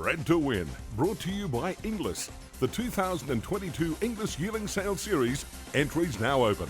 Bred to Win, brought to you by Inglis. The 2022 Inglis Yearling Sale Series, entries now open.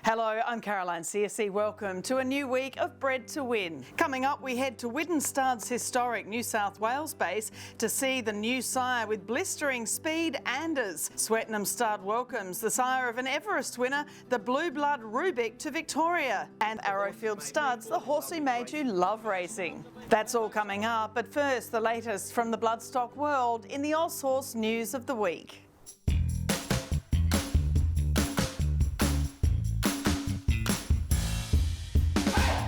Hello, I'm Caroline CSC. Welcome to a new week of Bred to Win. Coming up, we head to Widden Stud's historic New South Wales base to see the new sire with blistering speed Anders. Swettenham Stud welcomes the sire of an Everest winner, the blue blood Rubick, to Victoria. And Arrowfield Stud's the horse who made you love racing. That's all coming up, but first, the latest from the bloodstock world in the Oz Horse News of the Week.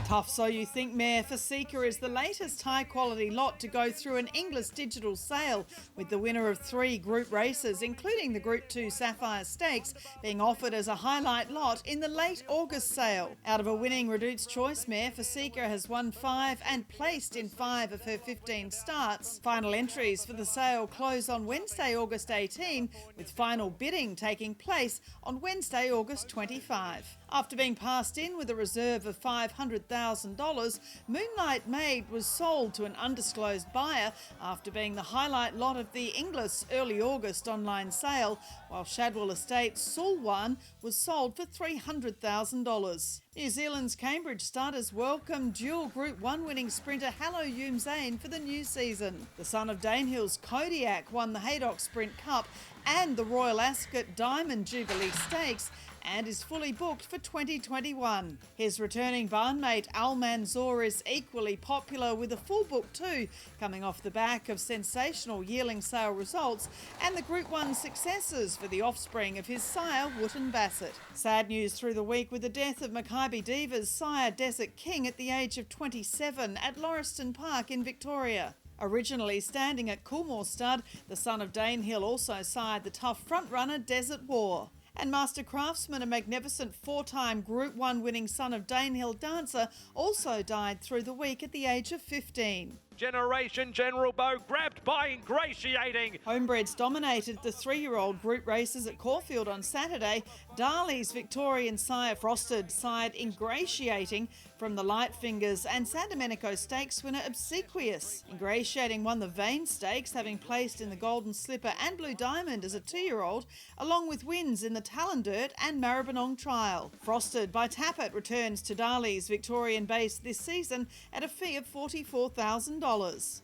Tough So You Think mare for Seeker is the latest high-quality lot to go through an Inglis digital sale, with the winner of 3 group races, including the Group 2 Sapphire Stakes, being offered as a highlight lot in the late August sale. Out of a winning Reduced Choice mare, for Seeker has won 5 and placed in 5 of her 15 starts. Final entries for the sale close on Wednesday, August 18, with final bidding taking place on Wednesday, August 25. After being passed in with a reserve of $500,000, Moonlight Maid was sold to an undisclosed buyer after being the highlight lot of the Inglis early August online sale, while Shadwell Estate's Sulwan was sold for $300,000. New Zealand's Cambridge starters welcome dual Group 1 winning sprinter Hello Zousain for the new season. The son of Danehill's Kodiak won the Haydock Sprint Cup and the Royal Ascot Diamond Jubilee Stakes, and is fully booked for 2021. His returning barnmate Al Manzoor is equally popular, with a full book too, coming off the back of sensational yearling sale results and the Group 1 successes for the offspring of his sire Wootton Bassett. Sad news through the week with the death of Makybe Diva's sire Desert King at the age of 27 at Lauriston Park in Victoria. Originally standing at Coolmore Stud, the son of Danehill also sired the tough frontrunner Desert War. And Master Craftsman, a magnificent 4-time Group 1 winning son of Danehill Dancer, also died through the week at the age of 15. Generation General Bow grabbed by Ingratiating. Homebreds dominated the 3-year-old group races at Caulfield on Saturday. Darley's Victorian sire Frosted sired Ingratiating from the Lightfingers, and San Domenico Stakes winner Obsequious. Ingratiating won the Vane Stakes, having placed in the Golden Slipper and Blue Diamond as a 2-year-old, along with wins in the Talondirt and Maribyrnong Trial. Frosted by Tappet returns to Darley's Victorian base this season at a fee of $44,000.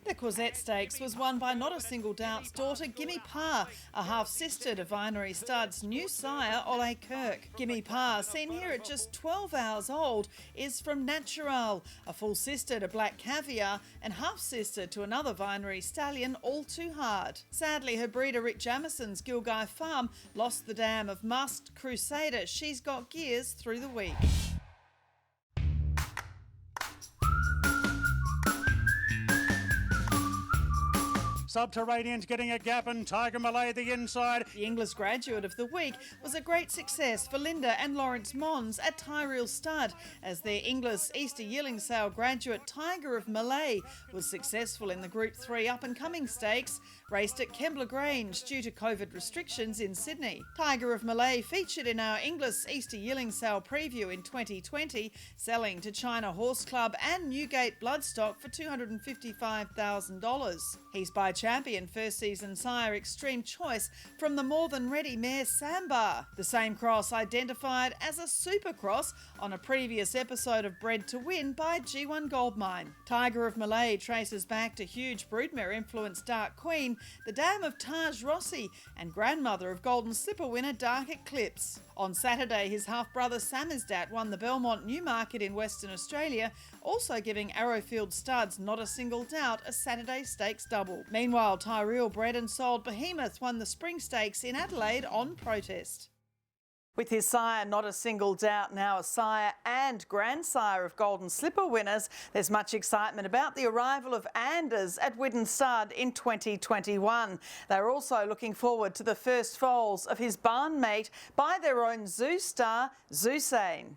The Quasette Stakes was won by Not a Single Doubt's daughter, Gimme Pa, a half-sister to Vinery Stud's new sire, Ole Kirk. Gimme Pa, seen here at just 12 hours old, is from Natural, a full sister to Black Caviar and half-sister to another Vinery stallion, All Too Hard. Sadly, her breeder Rick Jamison's Gilgai Farm lost the dam of Masked Crusader She's Got Gears through the week. Subterranean's getting a gap and Tiger Malay the inside. The Inglis graduate of the week was a great success for Linda and Lawrence Mons at Tyrrell Stud, as their Inglis Easter Yearling Sale graduate Tiger of Malay was successful in the Group 3 up-and-coming stakes, raced at Kembla Grange due to COVID restrictions in Sydney. Tiger of Malay featured in our Inglis Easter Yearling Sale preview in 2020, selling to China Horse Club and Newgate Bloodstock for $255,000. He's by champion first season sire Extreme Choice from the more than ready mare Sambar. The same cross identified as a super cross on a previous episode of Bred to Win by G1 Goldmine. Tiger of Malay traces back to huge broodmare influenced Dark Queen, the dam of Taj Rossi, and grandmother of Golden Slipper winner Dark Eclipse. On Saturday, his half-brother Samizdat won the Belmont Newmarket in Western Australia, also giving Arrowfield Stud's Not a Single Doubt a Saturday Stakes double. Meanwhile, Tyrrell bred and sold Behemoth won the Spring Stakes in Adelaide on protest. With his sire, Not a Single Doubt, now a sire and grandsire of Golden Slipper winners, there's much excitement about the arrival of Anders at Widden Stud in 2021. They're also looking forward to the first foals of his barn mate by their own Zoustar, Zousain.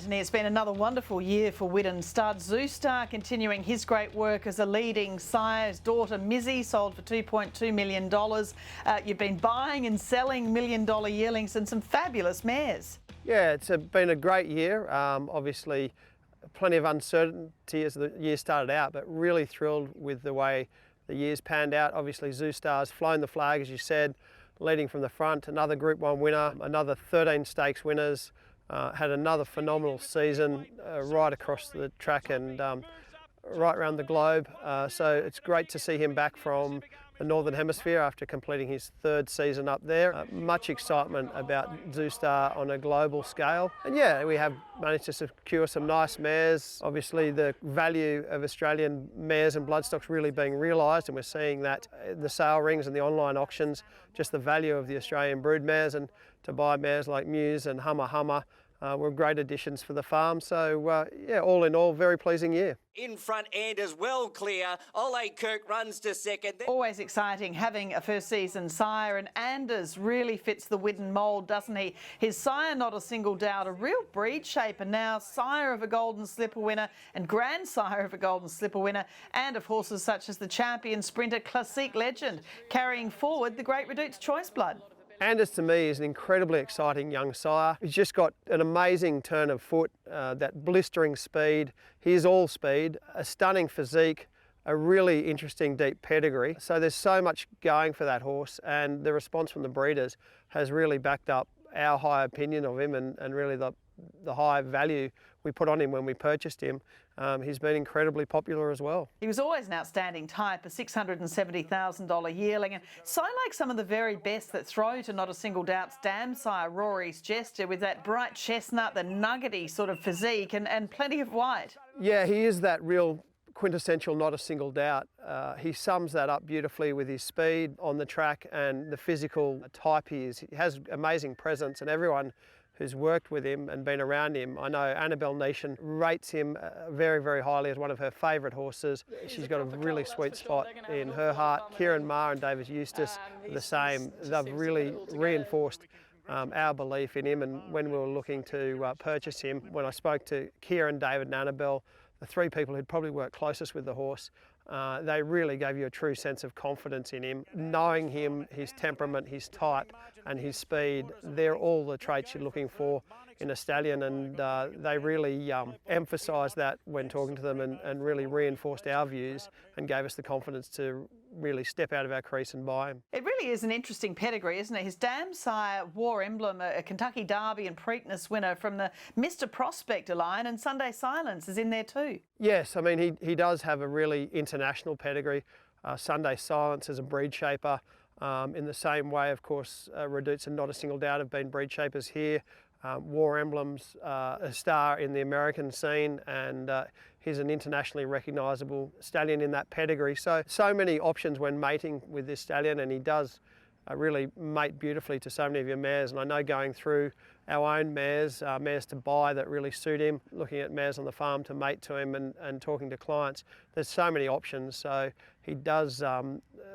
It's been another wonderful year for Widden Stud. Zoustar continuing his great work as a leading sire. His daughter Mizzy sold for $2.2 million. You've been buying and selling $1 million yearlings and some fabulous mares. Yeah, it's been a great year. Obviously, plenty of uncertainty as the year started out, but really thrilled with the way the year's panned out. Obviously, Zoustar's flown the flag, as you said, leading from the front. Another Group 1 winner, another 13 stakes winners. Had another phenomenal season right across the track and right around the globe. So it's great to see him back from the Northern Hemisphere after completing his 3rd season up there. Much excitement about Zoustar on a global scale. And yeah, we have managed to secure some nice mares. Obviously the value of Australian mares and bloodstocks really being realised, and we're seeing that in the sale rings and the online auctions, just the value of the Australian brood mares, and to buy mares like Muse and Hummer were great additions for the farm. So yeah, all in all, very pleasing year. In front, Anders well clear. Ole Kirk runs to second. Always exciting having a first season sire, and Anders really fits the Widden mould, doesn't he? His sire, Not a Single Doubt, a real breed shaper now, sire of a Golden Slipper winner and grandsire of a Golden Slipper winner, and of horses such as the champion sprinter Classique Legend, carrying forward the great Reduced Choice Blood. Anders to me is an incredibly exciting young sire. He's just got an amazing turn of foot, that blistering speed. He is all speed, a stunning physique, a really interesting deep pedigree. So there's so much going for that horse, and the response from the breeders has really backed up our high opinion of him and really the high value we put on him when we purchased him. He's been incredibly popular as well. He was always an outstanding type, a $670,000 yearling, and so like some of the very best that throw to Not a Single Doubt's dam sire, Rory's Jester, with that bright chestnut, the nuggety sort of physique and plenty of white. Yeah, he is that real quintessential Not a Single Doubt. He sums that up beautifully with his speed on the track and the physical type he is. He has amazing presence, and everyone who's worked with him and been around him, I know Annabelle Nation rates him very, very highly as one of her favourite horses. She's got a really sweet spot in her heart. Kieran Maher and David Eustace are the same. They've really reinforced our belief in him, and when we were looking to purchase him, when I spoke to Kieran, David and Annabelle, the 3 people who'd probably worked closest with the horse, they really gave you a true sense of confidence in him. Knowing him, his temperament, his type and his speed, they're all the traits you're looking for in a stallion, and they really emphasised that when talking to them and really reinforced our views and gave us the confidence to really step out of our crease and buy him. It really is an interesting pedigree, isn't it? His dam sire, War Emblem, a Kentucky Derby and Preakness winner from the Mr. Prospector line, and Sunday Silence is in there too. Yes, I mean, he does have a really international pedigree. Sunday Silence is a breed shaper. In the same way, of course, Reduce and Not a Single Doubt have been breed shapers here. War Emblem's a star in the American scene, and he's an internationally recognisable stallion in that pedigree. So many options when mating with this stallion, and he does really mate beautifully to so many of your mares. And I know going through our own mares, mares to buy that really suit him, looking at mares on the farm to mate to him and talking to clients, there's so many options. So he does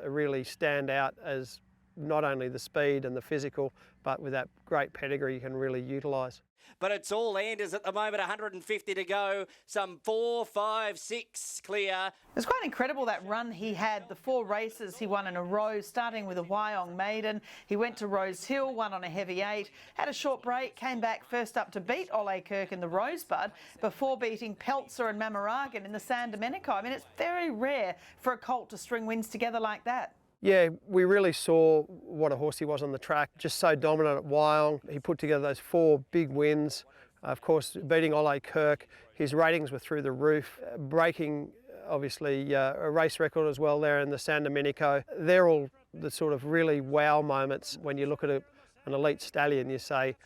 really stand out as not only the speed and the physical, but with that great pedigree you can really utilise. But it's all Anders at the moment, 150 to go, some 4, 5, 6 clear. It's quite incredible that run he had, the 4 races he won in a row, starting with a Wyong maiden. He went to Rose Hill, won on a heavy 8, had a short break, came back first up to beat Ole Kirk in the Rosebud before beating Peltzer and Mamaragan in the San Domenico. I mean, it's very rare for a colt to string wins together like that. Yeah, we really saw what a horse he was on the track, just so dominant at Wyong. He put together those 4 big wins. Of course, beating Ole Kirk, his ratings were through the roof, breaking obviously a race record as well there in the San Domenico. They're all the sort of really wow moments when you look at an elite stallion. You say,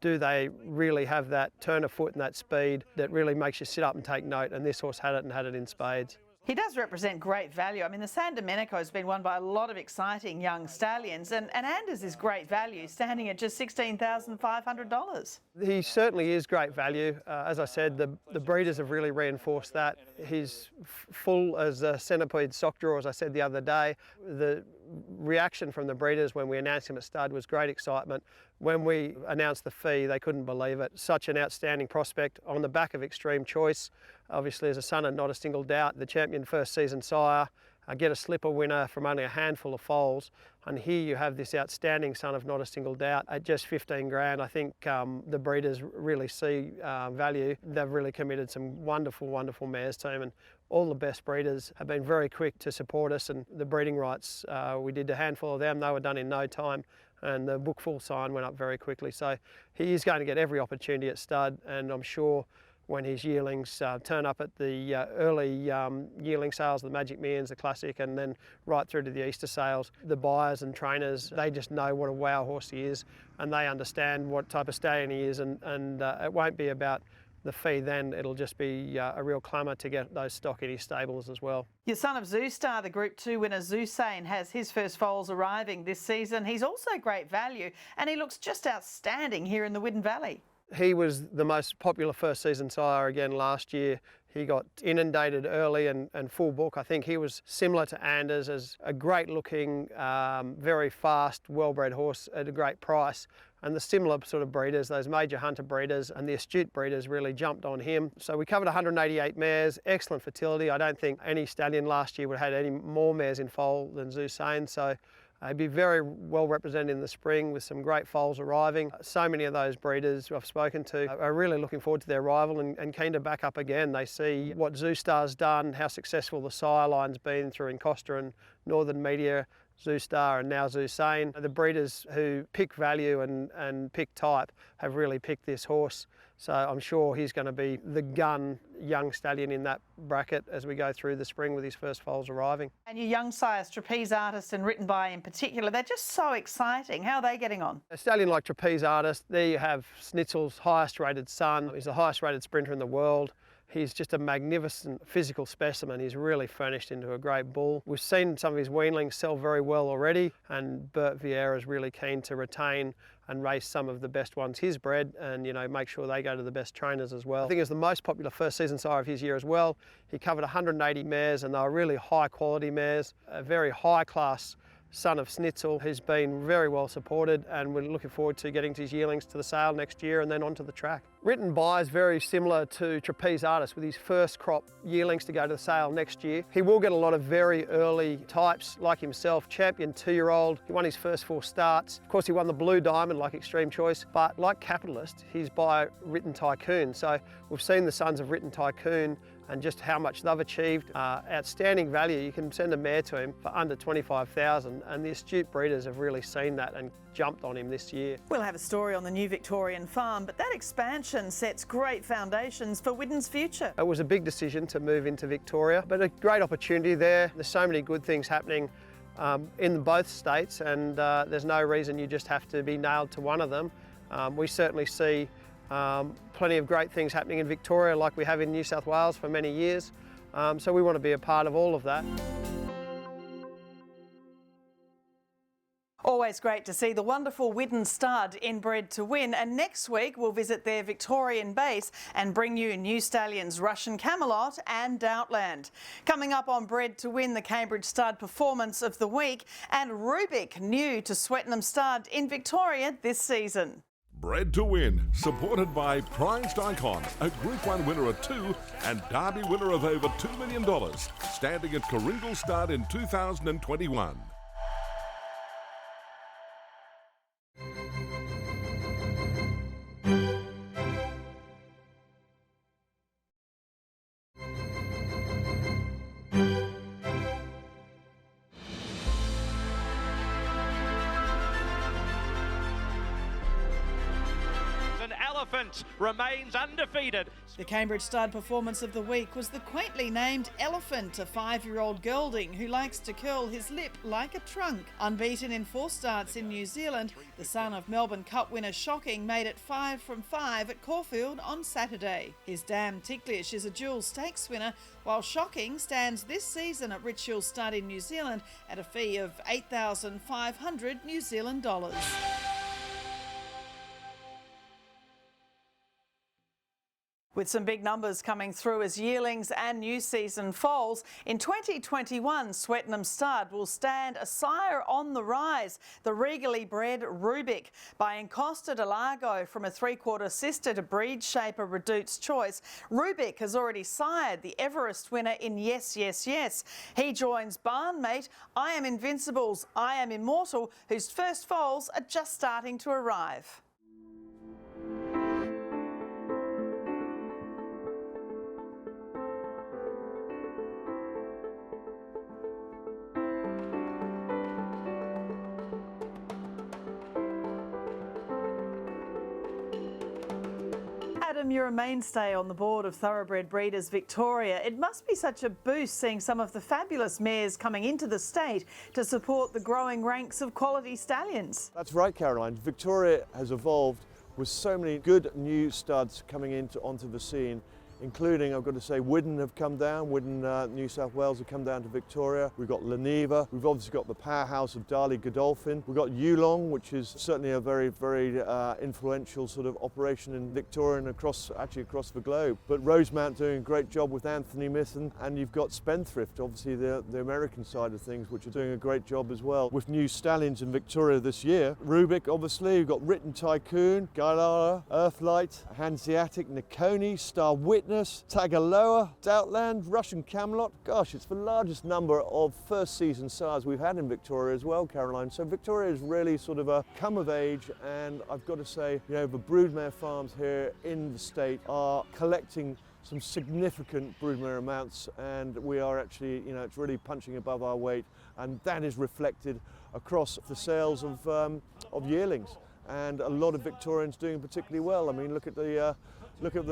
do they really have that turn of foot and that speed that really makes you sit up and take note? And this horse had it, and had it in spades. He does represent great value. I mean, the San Domenico has been won by a lot of exciting young stallions, and Anders is great value, standing at just $16,500. He certainly is great value. As I said, the breeders have really reinforced that. He's full as a centipede sock drawer, as I said the other day. The reaction from the breeders when we announced him at stud was great excitement. When we announced the fee, they couldn't believe it. Such an outstanding prospect on the back of extreme choice. Obviously, as a son of Not a Single Doubt, the champion first season sire, get a slipper winner from only a handful of foals. And here you have this outstanding son of Not a Single Doubt at just 15 grand. I think the breeders really see value. They've really committed some wonderful, wonderful mares to him, and all the best breeders have been very quick to support us. And the breeding rights, we did a handful of them. They were done in no time, and the book full sign went up very quickly. So he is going to get every opportunity at stud, and I'm sure when his yearlings turn up at the early yearling sales, the Magic Millions, the Classic, and then right through to the Easter sales, the buyers and trainers, they just know what a wow horse he is, and they understand what type of stallion he is, and it won't be about the fee then. It'll just be a real clamour to get those stock in his stables as well. Your son of Zoustar, the Group 2 winner Zousain, has his first foals arriving this season. He's also great value, and he looks just outstanding here in the Widden Valley. He was the most popular first season sire again last year. He got inundated early and full book. I think he was similar to Anders, as a great looking, very fast, well-bred horse at a great price. And the similar sort of breeders, those major hunter breeders and the astute breeders, really jumped on him. So we covered 188 mares, excellent fertility. I don't think any stallion last year would have had any more mares in foal than Zousain. So he'd be very well represented in the spring with some great foals arriving. So many of those breeders who I've spoken to are really looking forward to their arrival and keen to back up again. They see what Zoustar's done, how successful the sire line's been through Encosta and Northern Media, Zoustar and now Zousain. The breeders who pick value and pick type have really picked this horse. So I'm sure he's going to be the gun young stallion in that bracket as we go through the spring with his first foals arriving. And your young sires, Trapeze Artist and Written By in particular, they're just so exciting. How are they getting on? A stallion like Trapeze Artist, there you have Schnitzel's highest rated son. He's the highest rated sprinter in the world. He's just a magnificent physical specimen. He's really furnished into a great bull. We've seen some of his weanlings sell very well already, and Bert Vieira is really keen to retain and race some of the best ones he's bred, and make sure they go to the best trainers as well. I think he was the most popular first season sire of his year as well. He covered 180 mares, and they were really high quality mares, a very high class son of Schnitzel, who's been very well supported, and we're looking forward to getting his yearlings to the sale next year and then onto the track. Written By is very similar to Trapeze Artist, with his first crop yearlings to go to the sale next year. He will get a lot of very early types like himself, champion 2-year-old. He won his first 4 starts. Of course, he won the Blue Diamond like Extreme Choice, but like Capitalist, he's by Written Tycoon. So we've seen the sons of Written Tycoon and just how much they've achieved. Outstanding value. You can send a mare to him for under $25,000, and the astute breeders have really seen that and jumped on him this year. We'll have a story on the new Victorian farm, but that expansion sets great foundations for Widden's future. It was a big decision to move into Victoria, but a great opportunity there. There's so many good things happening in both states, and there's no reason you just have to be nailed to one of them. We certainly see plenty of great things happening in Victoria like we have in New South Wales for many years. So we want to be a part of all of that. Always great to see the wonderful Widden Stud in Bred to Win, and next week we'll visit their Victorian base and bring you new stallions Russian Camelot and Doubtland. Coming up on Bred to Win, the Cambridge Stud Performance of the Week, and Rubick, new to Swettenham Stud in Victoria this season. Bred to Win, supported by Prized Icon, a Group 1 winner of 2 and Darby winner of over $2 million, standing at Coringle Stud in 2021. Elephant remains undefeated. The Cambridge Stud performance of the week was the quaintly named Elephant, a 5-year-old gelding who likes to curl his lip like a trunk. Unbeaten in 4 starts in New Zealand, the son of Melbourne Cup winner Shocking made it 5 from 5 at Caulfield on Saturday. His Damn Ticklish is a dual stakes winner, while Shocking stands this season at Richfield Stud in New Zealand at a fee of $8,500 New Zealand dollars. With some big numbers coming through as yearlings and new season foals, in 2021 Swettenham Stud will stand a sire on the rise, the regally bred Rubick. Buying Costa de Largo from a 3/4 sister to breed shaper Redout's Choice, Rubick has already sired the Everest winner in Yes, Yes, Yes. He joins barnmate I Am Invincible's I Am Immortal, whose first foals are just starting to arrive. Adam, you're a mainstay on the board of Thoroughbred Breeders Victoria. It must be such a boost seeing some of the fabulous mares coming into the state to support the growing ranks of quality stallions. That's right, Caroline. Victoria has evolved with so many good new studs coming onto the scene, including, I've got to say, Widden have come down. Widden, New South Wales have come down to Victoria. We've got Leneva. We've obviously got the powerhouse of Darby Godolphin. We've got Yearling, which is certainly a very, very influential sort of operation in Victoria and across the globe. But Rosemount doing a great job with Anthony Mithun, and you've got Spendthrift, obviously the American side of things, which are doing a great job as well with new stallions in Victoria this year. Rubick, obviously. We've got Written Tycoon, Gailara, Earthlight, Hanseatic, Nikoni, Star Witness, Tagaloa, Doubtland, Russian Camelot. Gosh, it's the largest number of first season sires we've had in Victoria as well, Caroline. So Victoria is really sort of a come of age, and I've got to say, you know, the broodmare farms here in the state are collecting some significant broodmare amounts, and we are actually, you know, it's really punching above our weight, and that is reflected across the sales of yearlings. And a lot of Victorians doing particularly well. I mean, look at the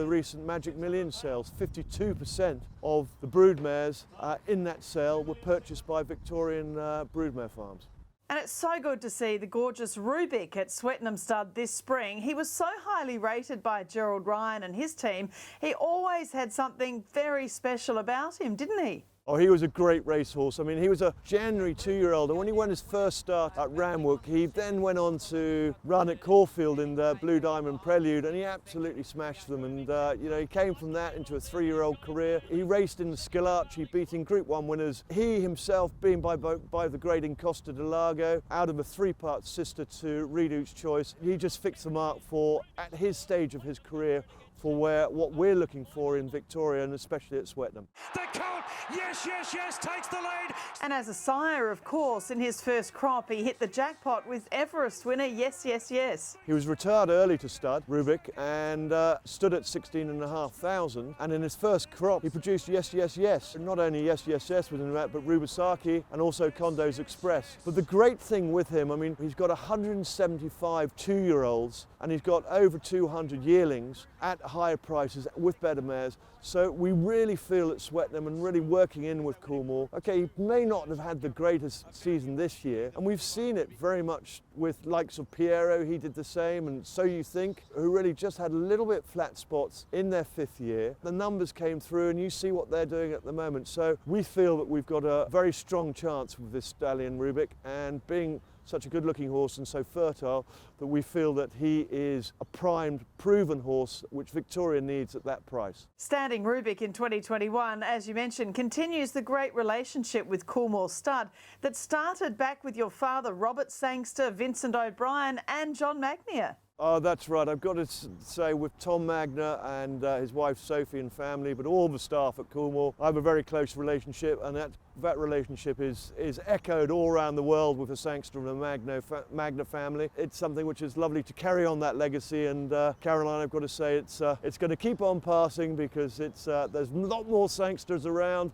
recent Magic Millions sales. 52% of the broodmares in that sale were purchased by Victorian broodmare farms. And it's so good to see the gorgeous Rubick at Swettenham Stud this spring. He was so highly rated by Gerald Ryan and his team. He always had something very special about him, didn't he? Oh, he was a great racehorse. I mean, he was a January 2-year-old, and when he won his first start at Ramwick, he then went on to run at Caulfield in the Blue Diamond Prelude, and he absolutely smashed them. And you know, he came from that into a 3-year-old career. He raced in the Schillaci, beating Group 1 winners. He himself being by the grading Costa de Largo, out of a 3-part sister to Redout's Choice. He just fixed the mark for, at his stage of his career, for what we're looking for in Victoria, and especially at Swettenham. The colt, yes, yes, yes, takes the lead. And as a sire, of course, in his first crop, he hit the jackpot with Everest winner Yes, Yes, Yes. He was retired early to stud, Rubick, and stood at 16,500. And in his first crop, he produced Yes, Yes, Yes. Not only Yes, Yes, Yes within that, but Rubisaki and also Condo's Express. But the great thing with him, I mean, he's got 175 2-year-olds, and he's got over 200 yearlings at higher prices with better mares. So we really feel at Swettenham, and really working in with Coolmore. Okay, he may not have had the greatest season this year, and we've seen it very much with likes of Piero. He did the same, and So You Think, who really just had a little bit flat spots in their 5th year. The numbers came through, and you see what they're doing at the moment. So we feel that we've got a very strong chance with this stallion Rubick, and being such a good-looking horse and so fertile, that we feel that he is a primed, proven horse which Victoria needs at that price. Standing Rubick in 2021, as you mentioned, continues the great relationship with Coolmore Stud that started back with your father, Robert Sangster, Vincent O'Brien and John Magnier. Oh, that's right. I've got to say, with Tom Magner and his wife Sophie and family, but all the staff at Coolmore, I have a very close relationship, and that relationship is echoed all around the world with the Sangster and the Magner family. It's something which is lovely to carry on that legacy, and Caroline, I've got to say, it's going to keep on passing, because there's a lot more Sangsters around.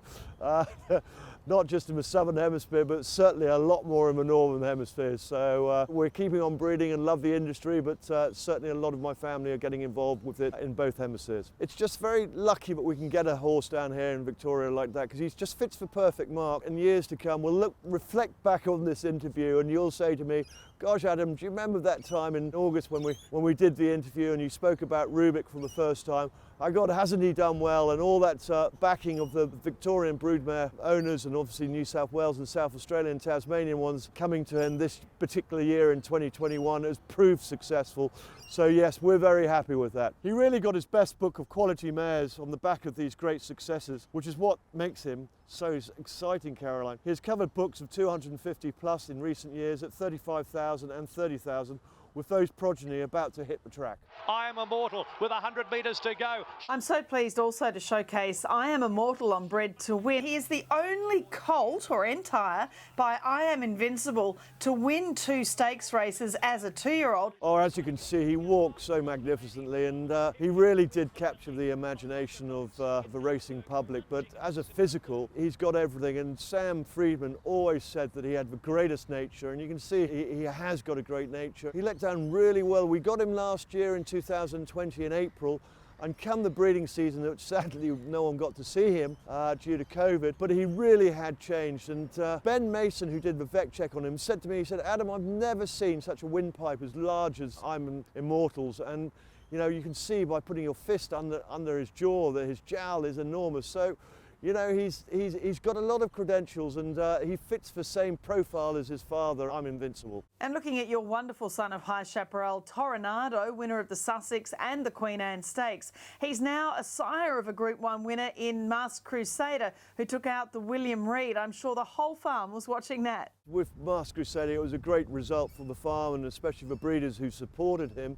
not just in the southern hemisphere, but certainly a lot more in the northern hemisphere. So we're keeping on breeding and love the industry, but certainly a lot of my family are getting involved with it in both hemispheres. It's just very lucky that we can get a horse down here in Victoria like that, because he just fits the perfect mark. In years to come, we'll reflect back on this interview and you'll say to me, gosh Adam, do you remember that time in August when we did the interview and you spoke about Rubick for the first time? My God, hasn't he done well? And all that backing of the Victorian broodmare owners and obviously New South Wales and South Australian, Tasmanian ones coming to him this particular year in 2021 has proved successful. So yes, we're very happy with that. He really got his best book of quality mares on the back of these great successes, which is what makes him so exciting, Caroline. He has covered books of 250 plus in recent years at 35,000 and 30,000, with those progeny about to hit the track. I Am Immortal with 100 metres to go. I'm so pleased also to showcase I Am Immortal on Bred To Win. He is the only colt or entire by I Am Invincible to win 2 stakes races as a 2-year-old. Oh, as you can see, he walks so magnificently, and he really did capture the imagination of the racing public. But as a physical, he's got everything, and Sam Friedman always said that he had the greatest nature, and you can see he has got a great nature. He let down really well. We got him last year in 2020 in April, and come the breeding season, which sadly no one got to see him due to COVID, but he really had changed. And Ben Mason, who did the vet check on him, said to me, he said, Adam, I've never seen such a windpipe as large as I Am Immortal's. And you know, you can see by putting your fist under his jaw that his jowl is enormous. So you know, he's got a lot of credentials, and he fits the same profile as his father, I'm Invincible. And looking at your wonderful son of High Chaparral, Toronado, winner of the Sussex and the Queen Anne Stakes. He's now a sire of a Group 1 winner in Masked Crusader, who took out the William Reid. I'm sure the whole farm was watching that. With Masked Crusader, it was a great result for the farm, and especially the breeders who supported him.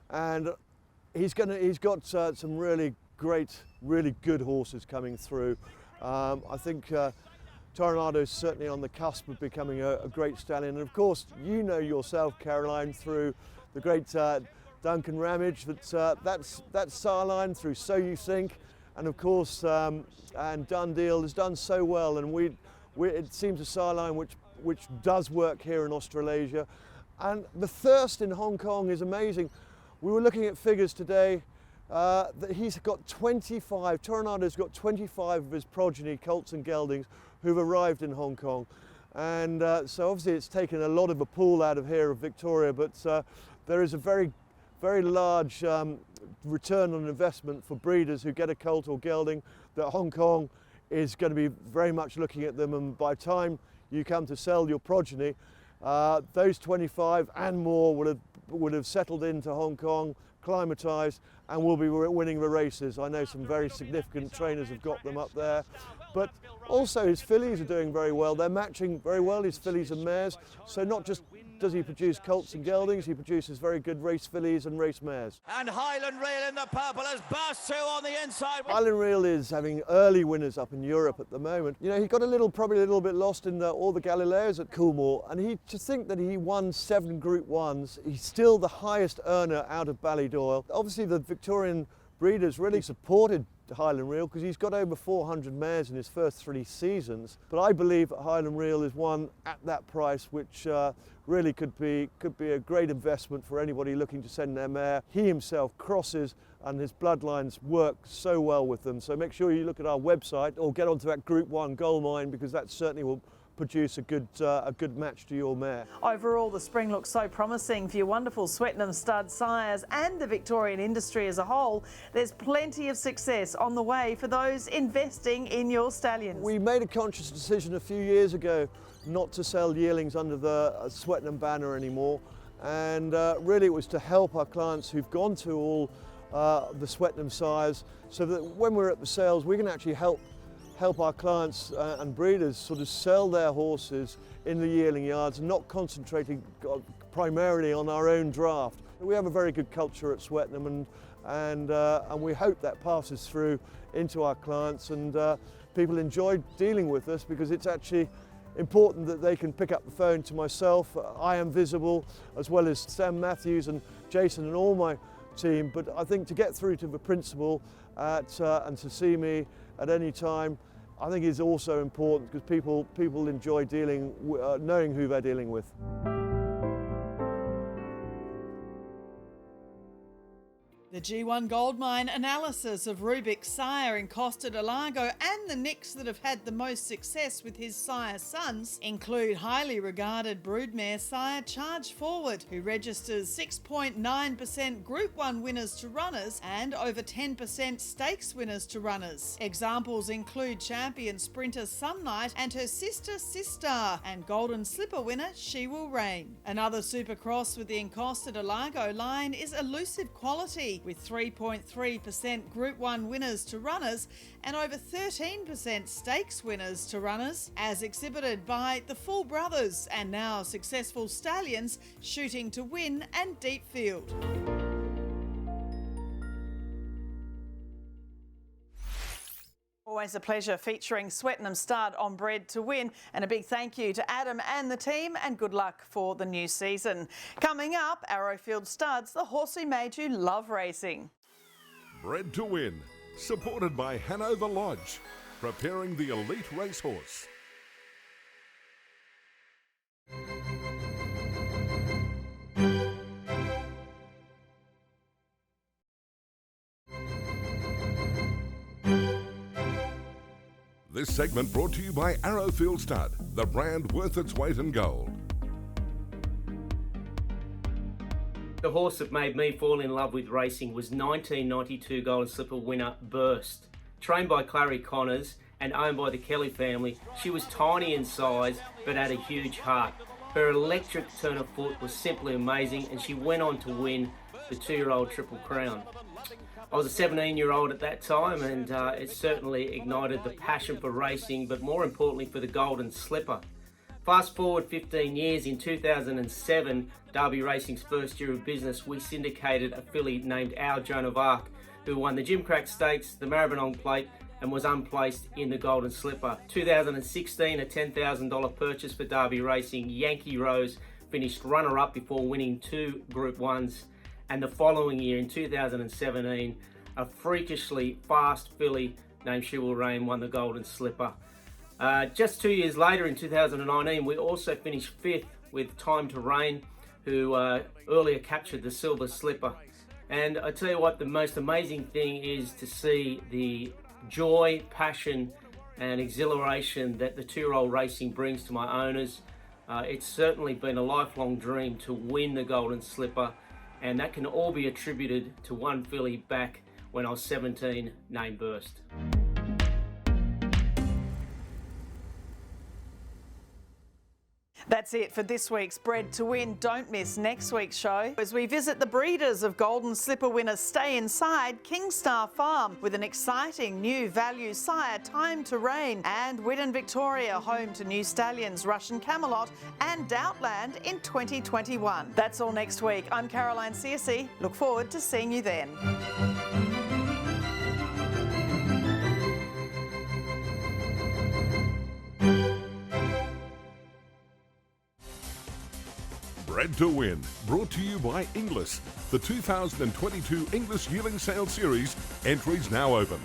And he's got some really great, really good horses coming through. I think Toronado is certainly on the cusp of becoming a great stallion. And of course, you know yourself, Caroline, through the great Duncan Ramage, that sire line through So You Think, and of course, and Dundeel has done so well. And it seems a sire line which does work here in Australasia. And the thirst in Hong Kong is amazing. We were looking at figures today. He's got 25, Toronado's got 25 of his progeny, colts and geldings, who've arrived in Hong Kong. And so obviously it's taken a lot of the pool out of here of Victoria, but there is a very, very large return on investment for breeders who get a colt or gelding, that Hong Kong is going to be very much looking at them, and by the time you come to sell your progeny, those 25 and more would have settled into Hong Kong, climatised, and will be winning the races. I know some very significant trainers have got them up there. But also his fillies are doing very well. They're matching very well, his fillies and mares. So not just does he produce colts and geldings, he produces very good race fillies and race mares. And Highland Reel in the purple has burst through on the inside. Highland Reel is having early winners up in Europe at the moment. You know, he got probably a little bit lost in all the Galileos at Coolmore, and to think that he won 7 Group 1s, he's still the highest earner out of Ballydoyle. Obviously the Victorian breeders really supported Highland Reel because he's got over 400 mares in his first 3 seasons. But I believe that Highland Reel is one at that price which really could be a great investment for anybody looking to send their mare. He himself crosses and his bloodlines work so well with them. So make sure you look at our website or get onto that Group 1 gold mine, because that certainly will produce a good match to your mare. Overall, the spring looks so promising for your wonderful Swettenham Stud sires and the Victorian industry as a whole. There's plenty of success on the way for those investing in your stallions. We made a conscious decision a few years ago not to sell yearlings under the Swettenham banner anymore, and really it was to help our clients who've gone to all the Swettenham sires, so that when we're at the sales we can actually help our clients and breeders sort of sell their horses in the yearling yards and not concentrating primarily on our own draft. We have a very good culture at Swettenham, and we hope that passes through into our clients, and people enjoy dealing with us because it's actually important that they can pick up the phone to myself, I Am Visible, as well as Sam Matthews and Jason and all my team. But I think to get through to the principal and to see me at any time I think is also important because people enjoy knowing who they're dealing with. The G1 Goldmine analysis of Rubick's sire in Costa de Lago and the nicks that have had the most success with his sire sons include highly regarded broodmare sire Charge Forward, who registers 6.9% Group 1 winners to runners and over 10% stakes winners to runners. Examples include champion sprinter Sunlight and her sister Zoustar, and Golden Slipper winner She Will Reign. Another supercross within Costa de Lago line is Elusive Quality, with 3.3% Group 1 winners to runners and over 13% stakes winners to runners, as exhibited by the Full Brothers and now successful stallions Shooting to Win and Deepfield. Always a pleasure featuring Swettenham Stud on Bred to Win, and a big thank you to Adam and the team, and good luck for the new season. Coming up, Arrowfield Studs, the horse who made you love racing. Bred to Win, supported by Hanover Lodge, preparing the elite racehorse. This segment brought to you by Arrowfield Stud, the brand worth its weight in gold. The horse that made me fall in love with racing was 1992 Golden Slipper winner Burst. Trained by Clary Connors and owned by the Kelly family, she was tiny in size but had a huge heart. Her electric turn of foot was simply amazing, and she went on to win the 2-year-old Triple Crown. I was a 17-year-old at that time, and it certainly ignited the passion for racing, but more importantly for the Golden Slipper. Fast forward 15 years, in 2007, Darby Racing's first year of business, we syndicated a filly named Our Joan of Arc, who won the Gimcrack Stakes, the Maribyrnong Plate, and was unplaced in the Golden Slipper. 2016, a $10,000 purchase for Darby Racing. Yankee Rose finished runner-up before winning 2 Group 1s. And the following year, in 2017, a freakishly fast filly named She Will Reign won the Golden Slipper. Just 2 years later, in 2019, we also finished 5th with Time to Reign, who earlier captured the Silver Slipper. And I tell you what, the most amazing thing is to see the joy, passion and exhilaration that the 2-year-old racing brings to my owners. It's certainly been a lifelong dream to win the Golden Slipper, and that can all be attributed to one filly back when I was 17, named Burst. That's it for this week's Bred to Win. Don't miss next week's show as we visit the breeders of Golden Slipper winner Stay Inside, Kingstar Farm, with an exciting new value sire Time to Reign, and Widden Victoria, home to new stallions Russian Camelot and Doubtland in 2021. That's all next week. I'm Caroline Searcy. Look forward to seeing you then. Bred to Win, brought to you by Inglis, the 2022 Inglis Yearling Sale Series. Entries now open.